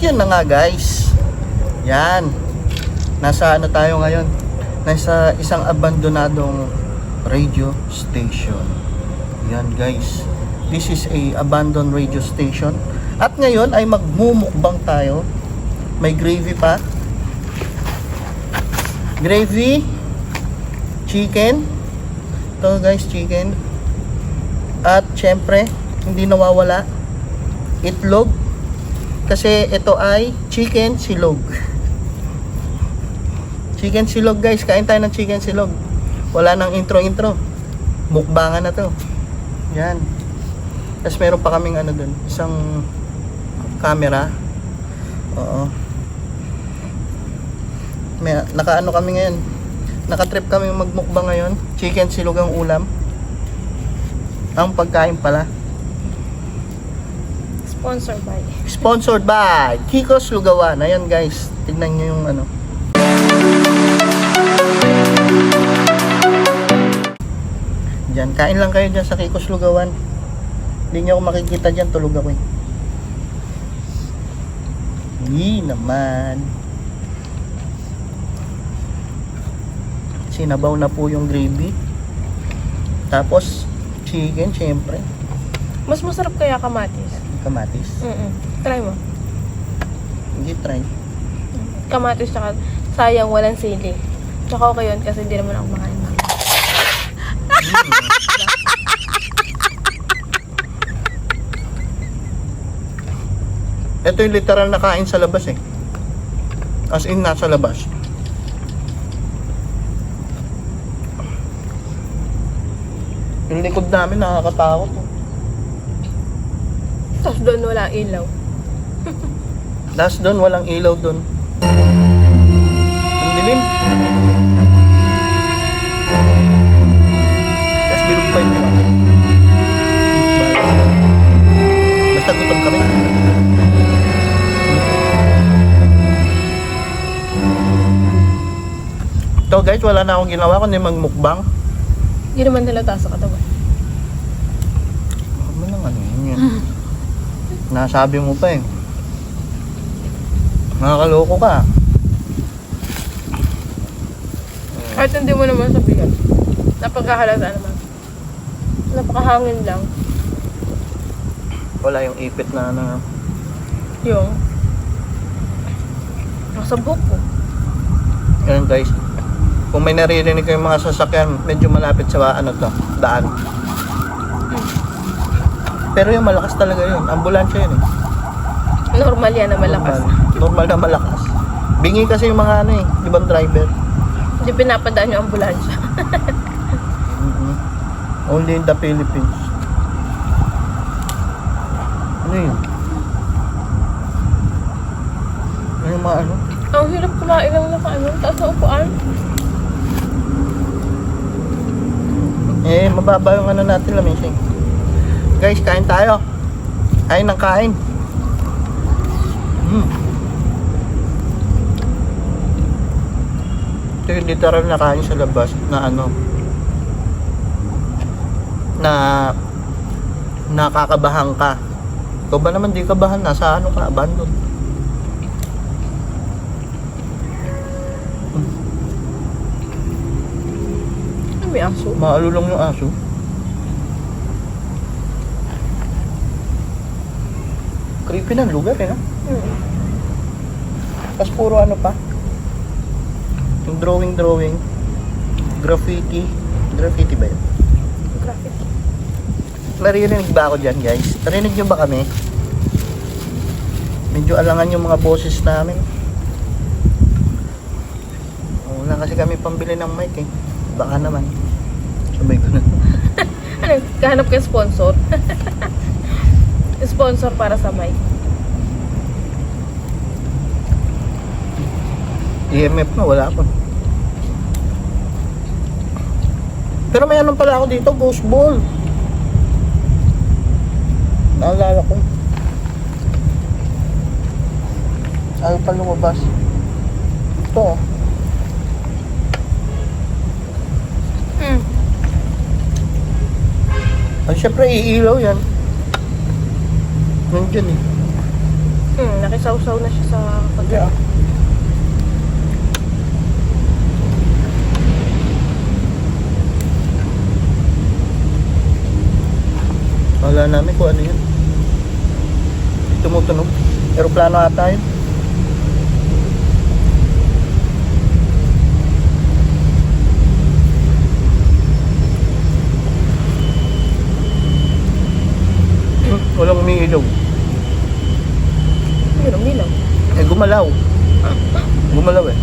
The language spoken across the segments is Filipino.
yun na nga guys. Yan. Nasa ano tayo ngayon? Nasa isang abandonadong radio station. Yan guys. This is a abandoned radio station. At ngayon ay magmumukbang tayo. May gravy pa. Gravy. Chicken. Ito guys, chicken. At syempre, hindi nawawala, itlog. Kasi ito ay chicken silog. Chicken silog guys, kain tayo ng chicken silog. Wala nang intro. Mukbangan na to. Yan. Tapos meron pa kaming ano dun, isang camera. Oo. Nakaano kami ngayon. Nakatrip kami magmukbang ngayon. Chicken silog ang ulam. Ang pagkain pala. Sponsored by Kiko's Lugawan. Ayan guys, tignan nyo yung ano. Diyan, kain lang kayo dyan sa Kiko's Lugawan. Hindi nyo ako makikita dyan, tulog ako eh. Hindi naman. Sinabaw na po yung gravy. Tapos chicken, syempre. Mas masarap kaya kamatis. Kamatis. Try mo. Hindi try. Kamatis tsaka sayang walang sili. Tsaka okay yun kasi hindi naman ako makain. Ito yung literal na kain sa labas eh. As in, nasa labas. Yung likod namin nakakatakot. Tapos doon wala ilaw. Tapos doon, walang ilaw doon. Ang dilim. Tapos bilog pa yun. Basta gutom kami. So guys, wala na akong ginawa kundi magmukbang. Hindi naman nalata sa katawan. Ano nang ano yun? Nasabi mo pa eh. Nakakaloko ka. Kahit hindi mo naman sabihin. Napagkahalata naman. Napakahangin lang. Wala yung ipit na ano. Yung nasa buhok ko. Ganun guys. Kung may naririnig kayong mga sasakyan, medyo malapit sa ano to, daan. Pero yung malakas talaga yun. Ambulansya yun eh. Normal yan na malakas. Normal na malakas. Bingi kasi yung mga ano eh, di ba driver? Hindi pinapadaan yung ambulansya. Only in the Philippines. Ano yun? Ano yung mga ano? Ang hirap kumain lang na ano, taas na upuan. Eh, mababa yung ano natin lamising. Guys, kain tayo. Kain ng kain. Ito yung literal na kain sa labas na ano, na nakakabahan ka. Ikaw ba naman di kabahan? Nasa ano ka? Abandon. May aso. Maalulong yung aso. Creepy ng lugar eh, no? Tapos puro ano pa? Yung drawing. Graffiti. Graffiti ba yun? Graffiti. Naririnig ba ako dyan guys? Narinig nyo ba kami? Medyo alangan yung mga boses namin. Wala kasi kami pambili ng mic eh. Baka naman. Sabay ko na. Ano? Kahanap ka sponsor? Sponsor para sa mic. EMF na, wala pa. Pero may anong pala ako dito, ghost ball. Naalala ko. Ayaw pa lumabas. Ito oh. Ay, syempre iilaw yan. Nandiyan eh. Nakisawsaw na siya sa pagkain. Yeah. Wala namin kung ano yun. Tumutunog. Aeroplano ata yun. Walang umiilaw. Ayun, umilaw. Eh, gumalaw. Gumalaw eh.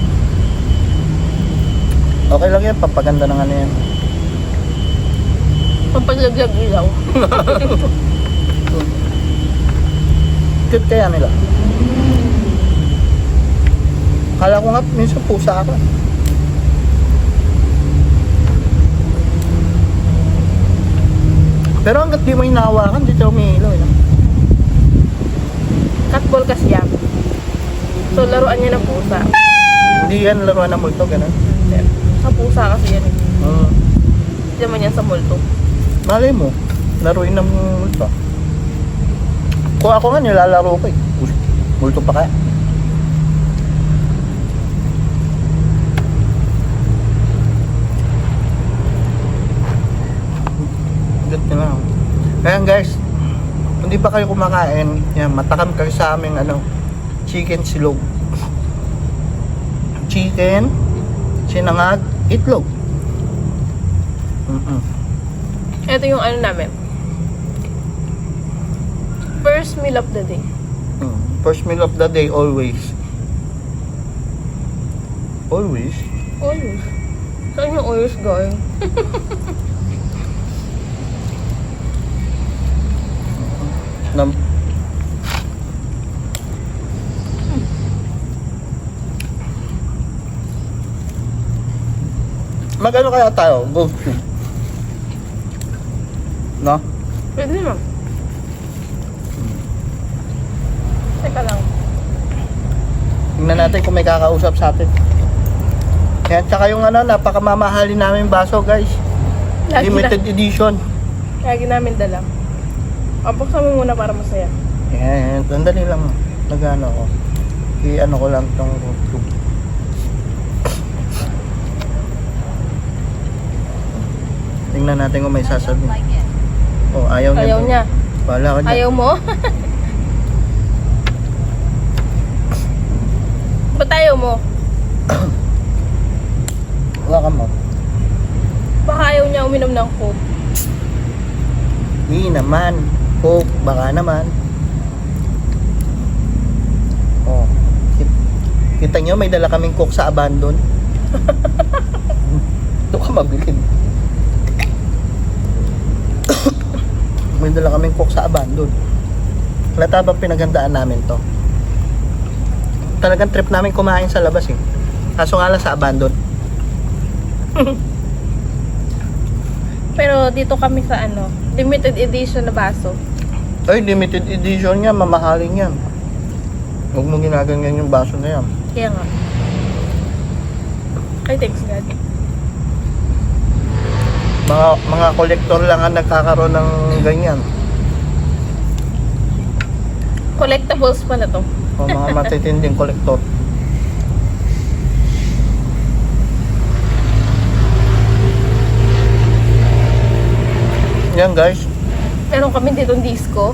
Okay lang yan, papaganda ng ano yan. Pampalaglag ilaw. Cute kaya nila. Kala ko nga, minsan pusa ako. Pero hanggat di mo hinahawakan, di siya umiilaw eh. Catball kasi yan. So, laruan niya ng pusa. Hindi yan laruan ng multo, ganun. Sa pusa kasi yan. Hindi naman yan sa multo. Malay mo, laruin ng multo. Kung ako nga, nilalaro ko eh. Multo pa kaya. Good na lang. Ayan guys, kung di pa kayo kumakain, yan, matakam kayo sa aming ano, chicken silog. Chicken, sinangag, itlog. Ito yung ano namin. First meal of the day. First meal of the day, always. Always? Always. Saan yung always going? Nam Magano kaya tayo? Go to. No? Pwede naman. Teka lang. Tingnan natin kung may kakausap sa atin. Kaya tsaka yung ano, napakamamahalin namin baso guys. Limited edition. Lagi namin dala. Buksan mo muna para masaya. Yan, sandali lang. Nag-ano ko. I-ano ko lang tong tube. Tingnan natin kung may sasabihin. Oh, ayaw niya. Ayaw niya. Bahala ka dyan. Ayaw mo? Ba't ayaw mo? Hawakan mo. Baka ayaw niya uminom ng Coke. Hindi naman. Coke, baka naman. Oh. Kita nyo, may dala kaming Coke sa abandon. Ito ka mabilib. May dala kaming Coke sa abandon. Halata bang pinaghandaan namin to? Talagang trip namin kumain sa labas eh. Kaso nga lang sa abandon. Pero dito kami sa ano, limited edition na baso. Ay, limited edition yan, mamahalin yan. Huwag mo ginaganyan yung baso na yan. Kaya nga. Ay, thanks God. Mga kolektor lang ang nagkakaroon ng ganyan. Collectibles pala to. O mga matitinding kolektor. Yan guys. Meron kami dito disco.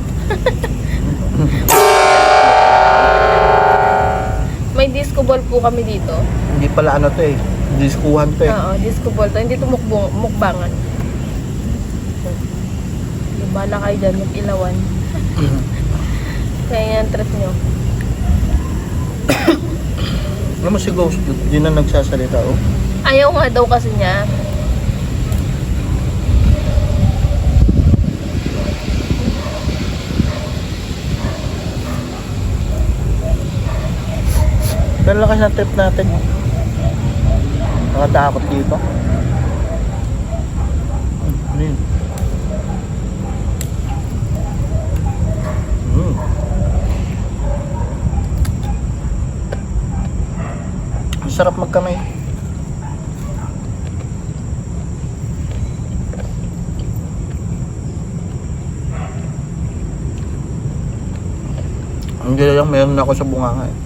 May disco ball po kami dito. Hindi pala ano to eh. Diskuhan to eh. Oo, disco ball to. Hindi to mukbangan. Diba na kayo dyan, mag-ilawan. Kaya yan, trip nyo. Alam mo si Ghost, di na nagsasalita oh. Ayaw nga daw kasi niya. Pero lakas na trip natin. Nakatakot dito. Ano yun? Sarap magkamay. Hindi lang, meron ako sa bunganga eh.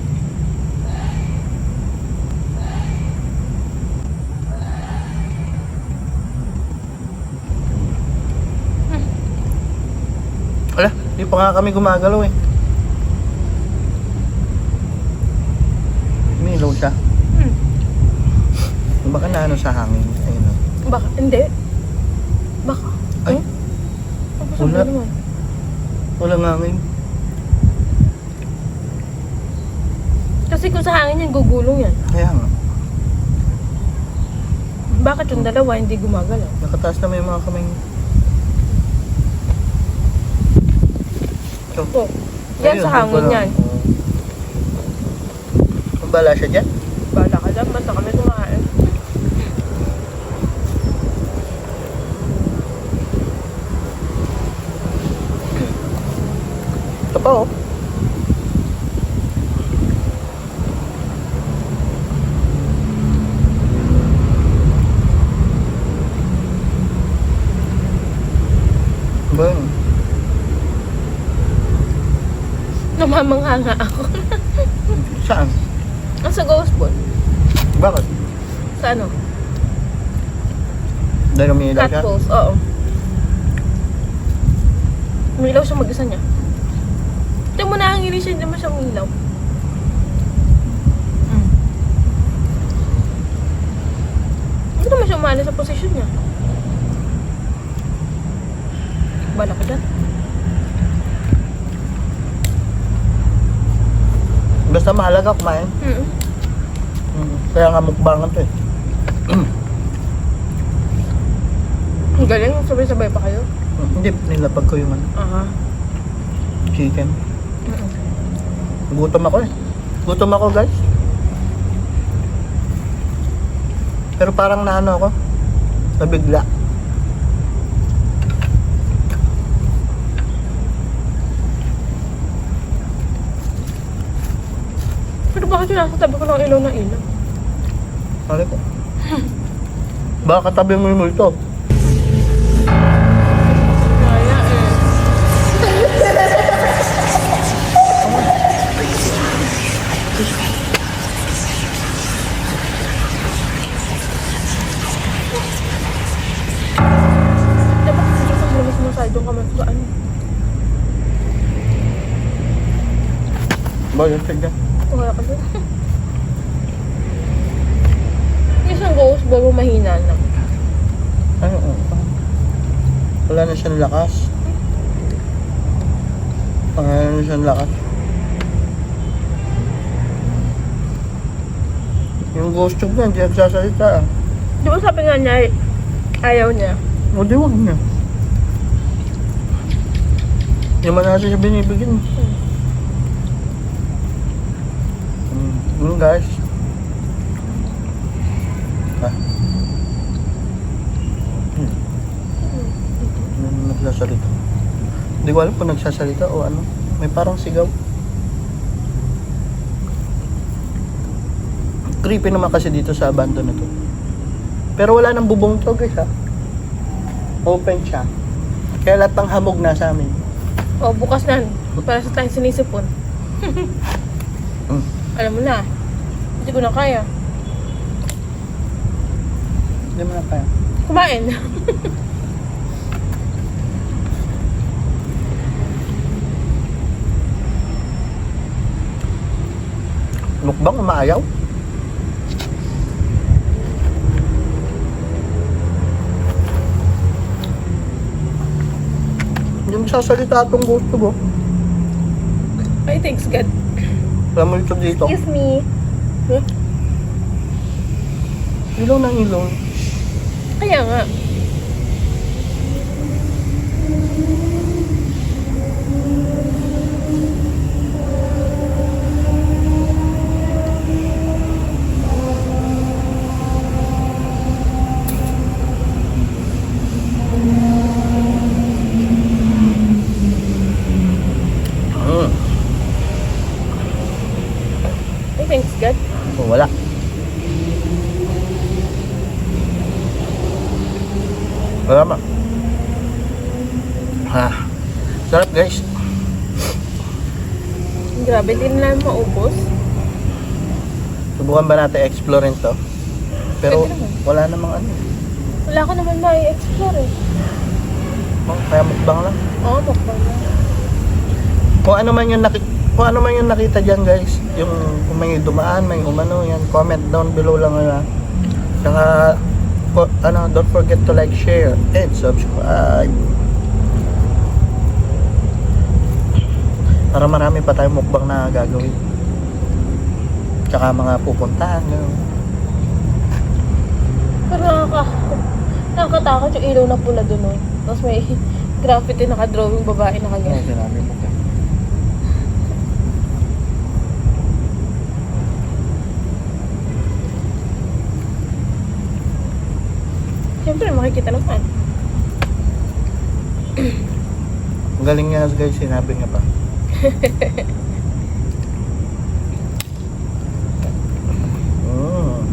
Ala, di pa nga kami gumagalaw eh. Umilaw siya. Baka na ano sa hangin. Ayun o. Baka, hindi. Baka. Ay. Ang sabi Wala. naman. Walang hangin. Kasi kung sa hangin yan, gugulong yan. Kaya nga. Bakit yung dalawa hindi gumagalaw? Nakataas naman yung mga kamay. Ito. Oh, yan Ayun, sa hangin wala. yan. Kung bala siya dyan? Bala ka dyan, basta kami kumain. Ito pa oh. Ba yun? Namamangha nga ako. Saan? Sa ghost ball. Bakit? Sa ano? Dahil umiilaw Cat siya? balls, oo. Umilaw siya mag-isa niya. Ito mo nahangili siya, hindi mo siya umilaw. Hindi naman siya umali sa posisyon niya. Bala ka dyan. Basta mahalaga kumain. Kaya nga mukbangan to eh. Ang galing, sabay-sabay pa kayo. Hindi, nilapag ko yung ano, Aha. chicken. Gutom ako eh. Gutom ako guys. Pero parang naano ako. Nabigla. Pero bakit yung nasa tabi ko ng ilaw ng ilaw? Sabi ko. Baka katabi mo yung multo. Kaya eh. Dapat kasi pag lumis mo sa doon ka man sa ano. Ba, yun siya dyan. Wala ka doon. Isang ghost bago mahina na. Ano, wala na siyang lakas. Wala na siyang lakas. Yung ghost tube na, hindi nagsasalita ah. Di ba sabi nga niya, ayaw niya? O di wag niya. Hindi man natin siya binibigyan. Guys. Ah. Nagsasalita. Hindi ko alam kung nagsasalita o ano. May parang sigaw. Creepy naman kasi dito sa abandon na to. Pero wala nang bubong to guys ha. Open siya. Kaya lahat ng hamog nasa amin. O, bukas na. Para sa tayong sinisipon. Alam mo na. Hindi ko na kaya. Hindi mo na kaya. Kumain. Mukbang umaayaw. Hindi magsasalita itong gusto mo. Ay, thanks God. Wala mo ito dito. Excuse me. Ilaw ng ilaw. Kaya nga. Ay, thanks God. Oh, wala. Wala ma. Ha. Sarap guys. Hindi Grabe, hindi na namin maubos. Subukan ba natin explorein to? Pero Pwede naman. wala namang ano. Wala ko naman ma-explore eh. Kaya mukbang lang. Oo, mukbang na. Kung ano man yung nakita diyan, guys, yung kung may dumaan, may umano, yan, comment down below lang ha. Saka don't forget to like, share, and subscribe. Para marami pa tayong mukbang na gagawin. Tsaka mga pupuntahan, gano'n. Pero nakakatakot yung ilaw na pula doon. Oh. Tapos may graffiti naka-drawing babae Ay, nakaganyan. sinabi mo ka. Siyempre, makikita naman. Ang galing niya, guys, sinabi nga pa. Mm.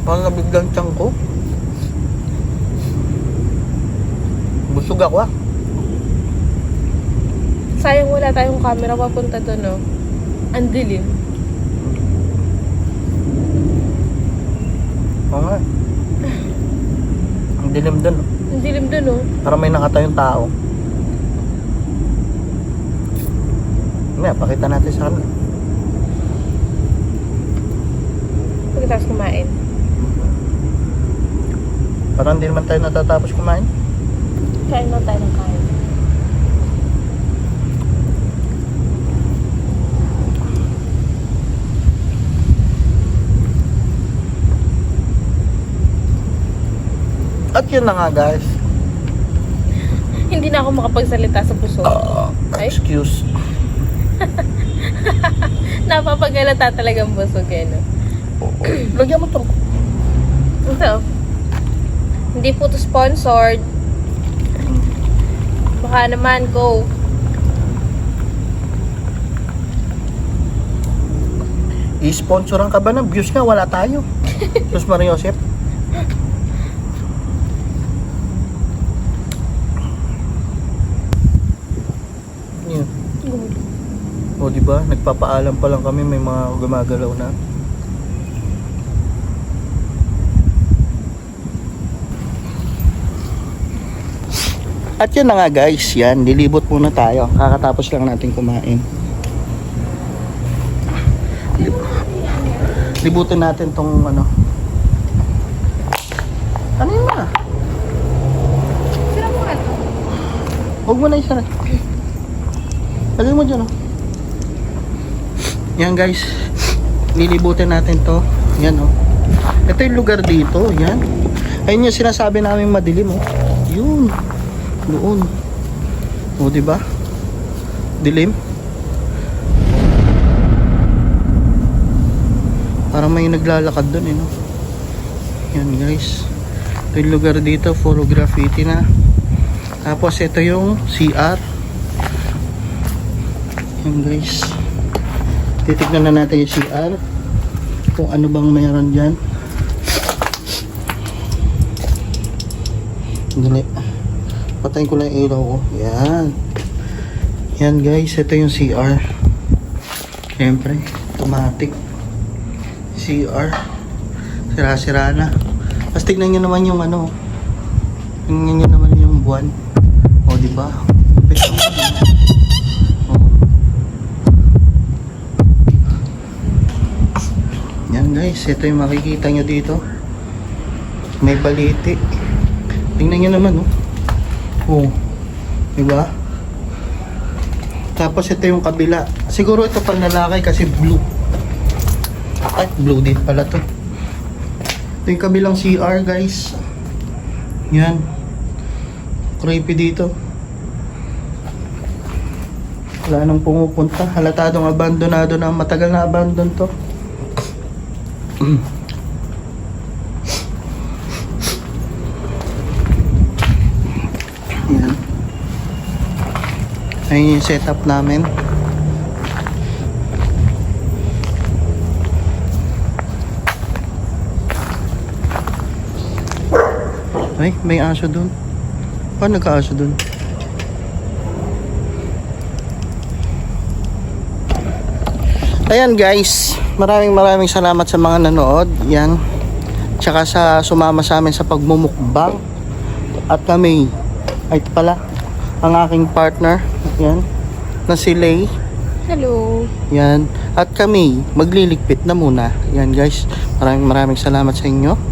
Parang nabiglang tiyan ko. Busog ako ah. Sayang wala tayong camera papunta doon, no? Ang dilim. Oo nga. Ang dilim dun. Oh. Ang dilim doon, no? Parang may nakatayong tao. Ngayon, pakita natin sa kanila. Pagkatapos kumain. Parang hindi naman tayo natatapos kumain. Kain na tayo ng kain. At yun na nga, guys. Hindi na ako makapagsalita sa puso. Ay? Excuse. Napapagalata talagang busog eh, no? Lagyan mo to. Ito. Hindi po to sponsored. Baka naman, go. I-sponsoran ka ba ng views nga? Wala tayo. Sus Maria Josep. Yun. O diba? Nagpapaalam pa lang kami, may mga gumagalaw na. At yun na nga, guys, yan, lilibot muna tayo. Kakatapos lang natin kumain. Libutin natin tong ano. Ano yun na? Sira mo nga ito. Huwag mo na isara. Lagay mo dyan, oh. Yan, guys. Lilibutin natin to. Yan, oh. Ito yung lugar dito. Yan. Ayun yung sinasabi namin madilim, oh. Yun. Doon. O, diba? Dilim. Parang may naglalakad doon, eh, no? Yan, guys. Ito yung lugar dito. Puro graffiti na. Tapos, ito yung CR. Yan, guys. Titignan na natin yung CR. Kung ano bang mayroon dyan. Dali. Patayin ko lang yung ilaw ko. Yan. Yan, guys. Ito yung CR. Siyempre, automatic. CR. Sira-sira na. Tapos tignan nyo naman yung ano. Tignan nyo naman yung buwan. O, diba? Pwede naman. O. Yan, guys. Ito yung makikita nyo dito. May baliti. Tingnan nyo naman, oh. Oh. Diba? Tapos ito yung kabila. Siguro ito pang lalaki kasi blue. Ay, blue din pala to. Ito yung kabilang CR, guys. Yan. Creepy dito. Wala nang pumupunta. Halatadong abandonado na. Matagal na abandon to. Yan. Ayun yung setup namin. Ay, may aso dun. Paano nagkaaso dun? Ayan guys, maraming salamat sa mga nanood. Yan. Tsaka sa sumama sa amin sa pagmumukbang. At kami, ay pala, ang aking partner. Yan. Na si Lay. Hello. Yan. At kami, magliligpit na muna. Yan guys, maraming salamat sa inyo.